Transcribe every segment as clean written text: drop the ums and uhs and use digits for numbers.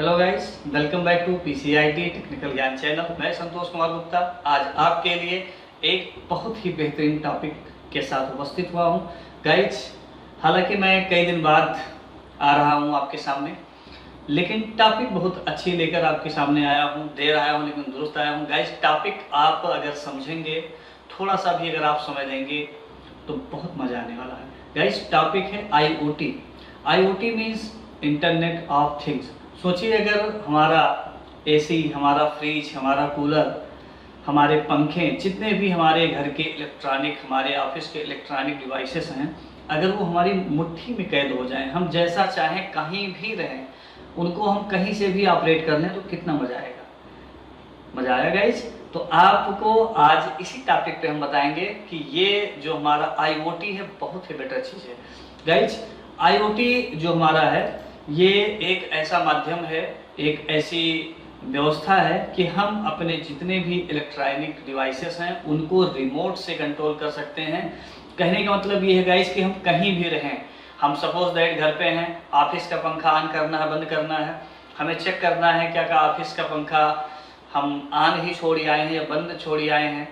Hello guys, welcome back to PCIT technical ज्ञान channel. मैं संतोष कुमार गुप्ता आज आपके लिए एक बहुत ही बेहतरीन टॉपिक के साथ उपस्थित हुआ हूँ। गाइस, हालांकि मैं कई दिन बाद आ रहा हूँ आपके सामने, लेकिन टॉपिक बहुत अच्छी लेकर आपके सामने आया हूँ। देर आया हूँ लेकिन दुरुस्त आया हूँ। गाइस, टॉपिक आप अगर समझेंगे, थोड़ा सा भी अगर आप समझ लेंगे तो बहुत मज़ा आने वाला है। गाइस, टॉपिक है IoT। IoT means internet of things. सोचिए, अगर हमारा AC, हमारा फ्रिज, हमारा कूलर, हमारे पंखे, जितने भी हमारे घर के इलेक्ट्रॉनिक, हमारे ऑफिस के इलेक्ट्रॉनिक डिवाइसेस हैं, अगर वो हमारी मुट्ठी में कैद हो जाएं, हम जैसा चाहें कहीं भी रहें, उनको हम कहीं से भी ऑपरेट कर लें, तो कितना मज़ा आएगा। मज़ा आएगा गाइस। तो आपको आज इसी टॉपिक पे हम बताएंगे कि ये जो हमारा IoT है बहुत ही बेटर चीज़ है। गाइस, IoT जो हमारा है, ये एक ऐसा माध्यम है, एक ऐसी व्यवस्था है कि हम अपने जितने भी इलेक्ट्रॉनिक डिवाइसेस हैं उनको रिमोट से कंट्रोल कर सकते हैं। कहने का मतलब ये है गाइस कि हम कहीं भी रहें, हम सपोज दैट घर पे हैं, ऑफिस का पंखा ऑन करना है, बंद करना है, हमें चेक करना है क्या ऑफिस का पंखा हम ऑन ही छोड़ आए हैं या बंद छोड़ आए हैं,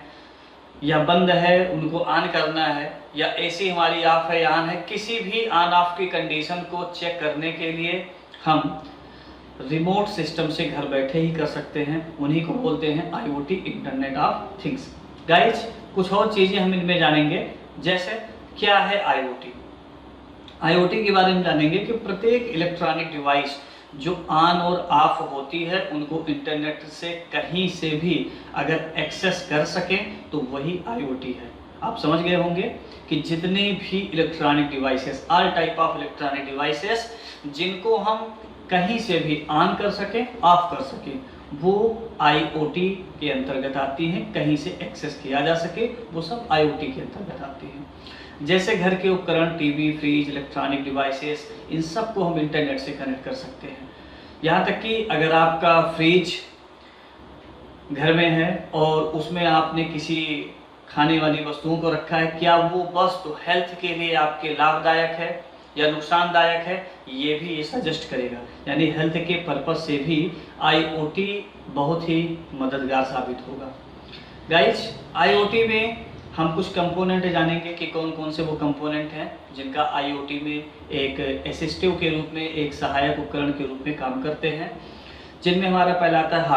या बंद है उनको ऑन करना है, या AC हमारी ऑफ है या ऑन है, किसी भी ऑन ऑफ की कंडीशन को चेक करने के लिए हम रिमोट सिस्टम से घर बैठे ही कर सकते हैं। उन्हीं को बोलते हैं IoT, internet of things. Guys, कुछ और चीज़ें हम इनमें जानेंगे, जैसे क्या है IoT। IoT के बारे में जानेंगे कि प्रत्येक इलेक्ट्रॉनिक डिवाइस जो ऑन और ऑफ होती है उनको इंटरनेट से कहीं से भी अगर एक्सेस कर सकें तो वही IoT है। आप समझ गए होंगे कि जितने भी electronic devices, all type of electronic devices जिनको हम कहीं से भी ऑन कर सकें, ऑफ कर सकें, वो IoT के अंतर्गत आती हैं। कहीं से एक्सेस किया जा सके, वो सब IoT के अंतर्गत आती हैं। जैसे घर के उपकरण, टीवी, फ्रिज, इलेक्ट्रॉनिक डिवाइसेस, इन सब को हम इंटरनेट से कनेक्ट कर सकते हैं। यहाँ तक कि अगर आपका फ्रिज घर में है और उसमें आपने किसी खाने वाली वस्तुओं को रखा है, क्या वो वस्तु हेल्थ के लिए आपके लाभदायक है या नुकसानदायक है, ये भी ये सजेस्ट करेगा। यानी हेल्थ के पर्पज से भी IoT बहुत ही मददगार साबित होगा। गाइज, IoT में हम कुछ कंपोनेंट जानेंगे कि कौन कौन से वो कंपोनेंट हैं जिनका IoT में एक असिस्टिव के रूप में, एक सहायक उपकरण के रूप में काम करते हैं। जिनमें हमारा पहला आता है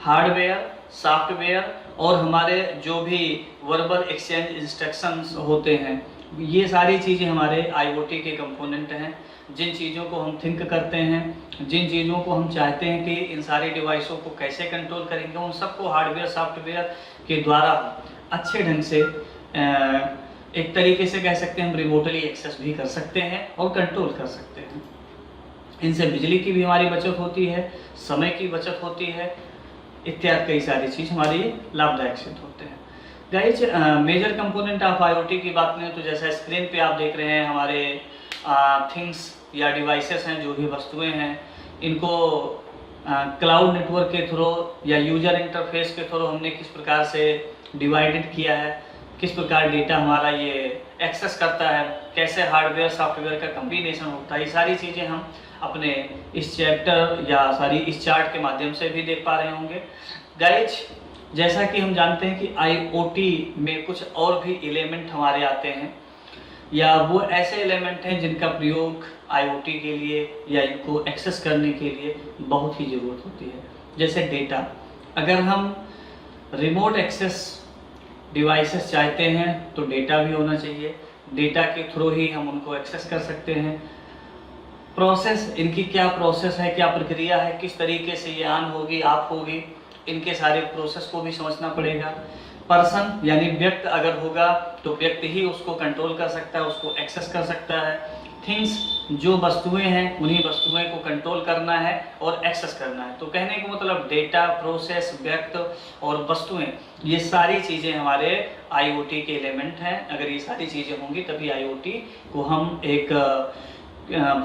हार्डवेयर, सॉफ्टवेयर और हमारे जो भी वर्बल एक्सचेंज इंस्ट्रक्शंस होते हैं, ये सारी चीज़ें हमारे IoT के कंपोनेंट हैं। जिन चीज़ों को हम थिंक करते हैं, जिन चीज़ों को हम चाहते हैं कि इन सारी डिवाइसों को कैसे कंट्रोल करेंगे, उन सबको हार्डवेयर, सॉफ्टवेयर के द्वारा अच्छे ढंग से एक तरीके से कह सकते हैं हम रिमोटली एक्सेस भी कर सकते हैं और कंट्रोल कर सकते हैं। इनसे बिजली की भी हमारी बचत होती है, समय की बचत होती है, इत्यादि कई सारी चीज़ हमारी लाभदायक सिद्ध होते हैं। Guys, major component of IoT की बात करें तो जैसा स्क्रीन पे आप देख रहे हैं, हमारे थिंग्स या डिवाइसेस हैं, जो भी वस्तुएं हैं, इनको क्लाउड नेटवर्क के थ्रू या यूजर इंटरफेस के थ्रू हमने किस प्रकार से डिवाइडेड किया है, किस प्रकार डेटा हमारा ये एक्सेस करता है, कैसे हार्डवेयर सॉफ्टवेयर का कम्बिनेशन होता है, ये सारी चीज़ें हम अपने इस चैप्टर या इस चार्ट के माध्यम से भी देख पा रहे होंगे। गाइज, जैसा कि हम जानते हैं कि IoT में कुछ और भी एलिमेंट हमारे आते हैं, या वो ऐसे एलिमेंट हैं जिनका प्रयोग IoT के लिए या इनको एक्सेस करने के लिए बहुत ही ज़रूरत होती है। जैसे डेटा, अगर हम रिमोट एक्सेस डिवाइसेस चाहते हैं तो डेटा भी होना चाहिए। डेटा के थ्रू ही हम उनको एक्सेस कर सकते हैं। प्रोसेस, इनकी क्या प्रोसेस है, क्या प्रक्रिया है, किस तरीके से ये ऑन होगी, ऑफ होगी, इनके सारे प्रोसेस को भी समझना पड़ेगा। पर्सन यानी व्यक्ति अगर होगा तो व्यक्ति ही उसको कंट्रोल कर सकता है, उसको एक्सेस कर सकता है। थिंग्स, जो वस्तुएं हैं, उन्हीं वस्तुएं को कंट्रोल करना है और एक्सेस करना है। तो कहने का मतलब डेटा, प्रोसेस, व्यक्ति और वस्तुएं, ये सारी चीज़ें हमारे IoT के एलिमेंट हैं। अगर ये सारी चीज़ें होंगी तभी IoT को हम एक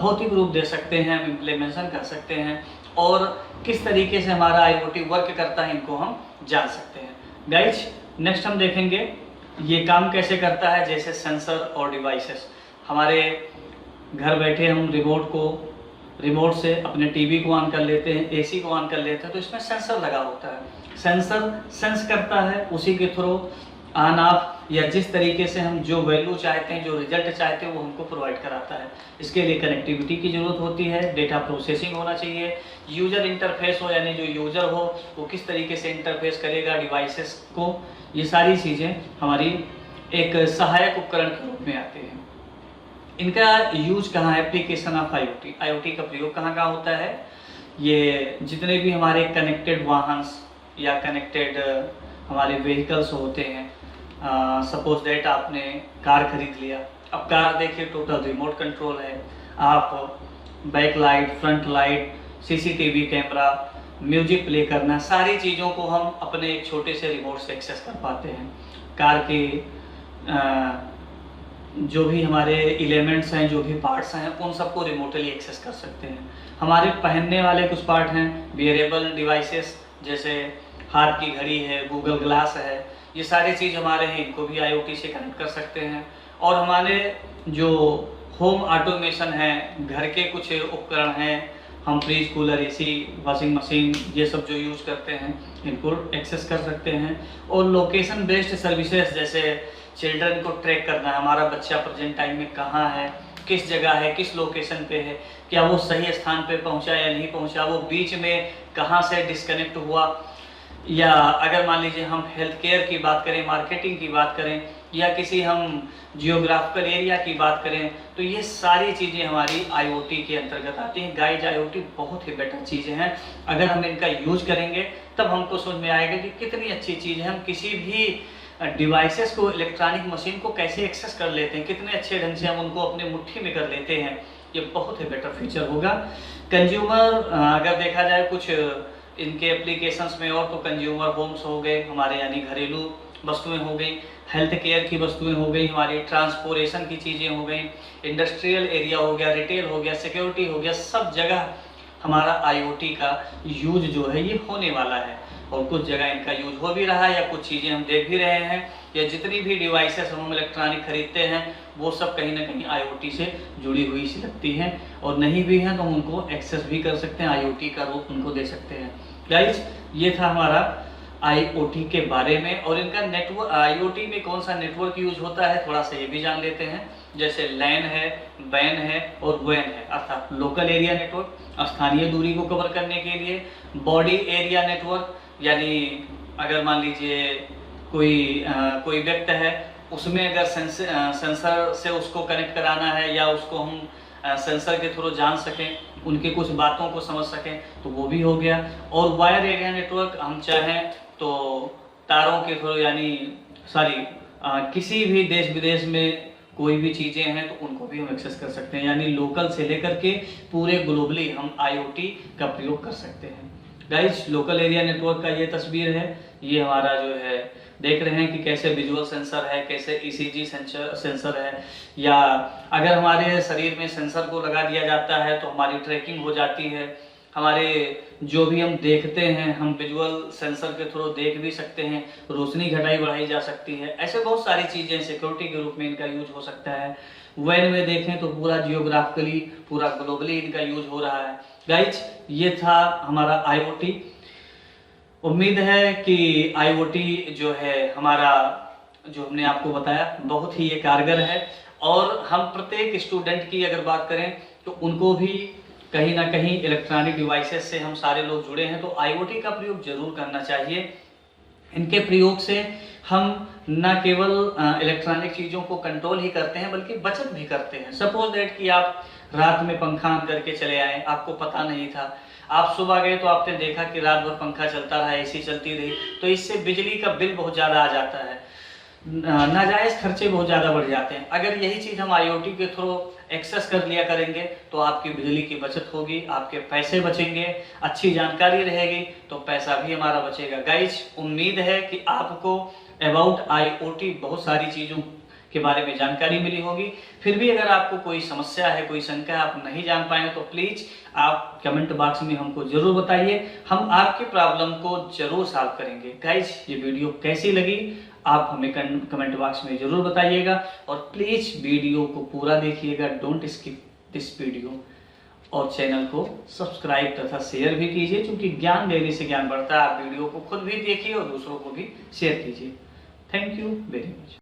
भौतिक रूप दे सकते हैं, हम इम्प्लीमेंटेशन कर सकते हैं, और किस तरीके से हमारा IoT वर्क करता है इनको हम जान सकते हैं। गाइज, नेक्स्ट हम देखेंगे ये काम कैसे करता है। जैसे सेंसर और डिवाइसेस, हमारे घर बैठे हम रिमोट को रिमोट से अपने टीवी को ऑन कर लेते हैं, एसी को ऑन कर लेते हैं, तो इसमें सेंसर लगा होता है। सेंसर सेंस करता है, उसी के थ्रू ऑन ऑफ या जिस तरीके से हम जो वैल्यू चाहते हैं, जो रिजल्ट चाहते हैं, वो हमको प्रोवाइड कराता है। इसके लिए कनेक्टिविटी की ज़रूरत होती है, डेटा प्रोसेसिंग होना चाहिए, यूजर इंटरफेस हो, यानी जो यूजर हो वो किस तरीके से इंटरफेस करेगा डिवाइसेस को, ये सारी चीज़ें हमारी एक सहायक उपकरण के रूप में आते हैं। इनका यूज कहाँ है? Application of IoT. आईओटी का प्रयोग कहाँ कहाँ होता है? ये जितने भी हमारे कनेक्टेड वाहन या कनेक्टेड हमारे व्हीकल्स होते हैं, सपोज दैट आपने कार खरीद लिया। अब कार देखिए टोटल रिमोट कंट्रोल है, आप back light, front light, CCTV camera, music play करना, सारी चीज़ों को हम अपने एक छोटे से रिमोट से एक्सेस कर पाते हैं। कार के जो भी हमारे एलिमेंट्स हैं, जो भी पार्ट्स हैं, उन सबको रिमोटली एक्सेस कर सकते हैं। हमारे पहनने वाले कुछ पार्ट हैं, वियरेबल डिवाइसेस, जैसे हाथ की घड़ी है, गूगल ग्लास है, ये सारी चीज़ हमारे हैं, इनको भी आईओटी से कनेक्ट कर सकते हैं। और हमारे जो होम ऑटोमेशन है, घर के कुछ उपकरण हैं, हम fridge, cooler, AC, washing machine, ये सब जो यूज़ करते हैं, इनको एक्सेस कर सकते हैं। और लोकेशन बेस्ड सर्विसेज, जैसे चिल्ड्रन को ट्रैक करना है, हमारा बच्चा प्रेजेंट टाइम में कहाँ है, किस जगह है, किस लोकेशन पे है, क्या वो सही स्थान पे पहुंचा या नहीं पहुंचा, वो बीच में कहाँ से डिस्कनेक्ट हुआ, या अगर मान लीजिए हम हेल्थ केयर की बात करें, मार्केटिंग की बात करें, या किसी हम जियोग्राफिकल एरिया की बात करें, तो ये सारी चीज़ें हमारी आईओटी के अंतर्गत आती हैं। गाइज, आईओटी बहुत ही बेटर चीज़ें हैं, अगर हम इनका यूज करेंगे तब हमको समझ में आएगा कि कितनी अच्छी चीज़ है। हम किसी भी डिवाइसेस को, इलेक्ट्रॉनिक मशीन को कैसे एक्सेस कर लेते हैं, कितने अच्छे ढंग से हम उनको अपने मुट्ठी में कर लेते हैं, ये बहुत ही बेटर फीचर होगा। कंज्यूमर अगर देखा जाए कुछ इनके एप्लीकेशंस में, और तो कंज्यूमर होम्स हो गए हमारे, यानी घरेलू वस्तुएं हो गई, हेल्थ केयर की वस्तुएं हो गई हमारी, ट्रांसपोर्टेशन की चीज़ें हो गई, इंडस्ट्रियल एरिया हो गया, रिटेल हो गया, सिक्योरिटी हो गया, सब जगह हमारा आईओटी का यूज जो है ये होने वाला है। और कुछ जगह इनका यूज हो भी रहा है, या कुछ चीज़ें हम देख भी रहे हैं, या जितनी भी डिवाइसेस हम इलेक्ट्रॉनिक खरीदते हैं वो सब कहीं ना कहीं आईओटी से जुड़ी हुई सी लगती हैं, और नहीं भी हैं तो हम उनको एक्सेस भी कर सकते हैं, आईओटी का रूप उनको दे सकते हैं। गाइस, ये था हमारा आईओटी के बारे में। और इनका नेटवर्क, आईओटी में कौन सा नेटवर्क यूज होता है, थोड़ा सा ये भी जान लेते हैं। जैसे लैन है, बैन है और वैन है, अर्थात लोकल एरिया नेटवर्क, स्थानीय दूरी को कवर करने के लिए। बॉडी एरिया नेटवर्क, यानी अगर मान लीजिए कोई व्यक्ति है, उसमें अगर सेंसर से उसको कनेक्ट कराना है, या उसको हम सेंसर के थ्रू जान सकें, उनके कुछ बातों को समझ सकें, तो वो भी हो गया। और वायर एरिया नेटवर्क, हम चाहें तो तारों के थ्रू, यानी किसी भी देश विदेश में कोई भी चीज़ें हैं तो उनको भी हम एक्सेस कर सकते हैं, यानी लोकल से लेकर के पूरे ग्लोबली हम आईओटी का प्रयोग कर सकते हैं। गाइस, लोकल एरिया नेटवर्क का ये तस्वीर है, ये हमारा जो है देख रहे हैं कि कैसे विजुअल सेंसर है, कैसे ईसीजी सेंसर है, या अगर हमारे शरीर में सेंसर को लगा दिया जाता है तो हमारी ट्रैकिंग हो जाती है। हमारे जो भी हम देखते हैं, हम विजुअल सेंसर के थ्रू देख भी सकते हैं, रोशनी घटाई बढ़ाई जा सकती है, ऐसे बहुत सारी चीज़ें सिक्योरिटी के रूप में इनका यूज हो सकता है। वैन में देखें तो पूरा जियोग्राफिकली, पूरा ग्लोबली इनका यूज हो रहा है। गाइज, ये था हमारा आईओटी। उम्मीद है कि आईओटी जो है हमारा, जो हमने आपको बताया, बहुत ही ये कारगर है। और हम प्रत्येक स्टूडेंट की अगर बात करें तो उनको भी कहीं ना कहीं इलेक्ट्रॉनिक डिवाइसेस से हम सारे लोग जुड़े हैं, तो आईओटी का प्रयोग जरूर करना चाहिए। इनके प्रयोग से हम न केवल इलेक्ट्रॉनिक चीज़ों को कंट्रोल ही करते हैं, बल्कि बचत भी करते हैं। सपोज दैट कि आप रात में पंखा ऑन करके चले आए, आपको पता नहीं था, आप सुबह गए तो आपने देखा कि रात भर पंखा चलता रहा, एसी चलती रही, तो इससे बिजली का बिल बहुत ज़्यादा आ जाता है, नाजायज़ खर्चे बहुत ज़्यादा बढ़ जाते हैं। अगर यही चीज़ हम आईओटी के थ्रू एक्सेस कर लिया करेंगे तो आपकी बिजली की बचत होगी, आपके पैसे बचेंगे, अच्छी जानकारी रहेगी तो पैसा भी हमारा बचेगा। गाइज, उम्मीद है कि आपको अबाउट आईओटी बहुत सारी चीज़ों के बारे में जानकारी मिली होगी। फिर भी अगर आपको कोई समस्या है, कोई शंका है, आप नहीं जान पाए तो प्लीज़ आप कमेंट बॉक्स में हमको ज़रूर बताइए, हम आपकी प्रॉब्लम को ज़रूर सॉल्व करेंगे। गाइज, ये वीडियो कैसी लगी आप हमें कमेंट बॉक्स में ज़रूर बताइएगा, और प्लीज़ वीडियो को पूरा देखिएगा, डोंट स्किप दिस वीडियो। और चैनल को सब्सक्राइब तथा शेयर भी कीजिए, क्योंकि ज्ञान देने से ज्ञान बढ़ता है। आप वीडियो को खुद भी देखिए और दूसरों को भी शेयर कीजिए। Thank you very much.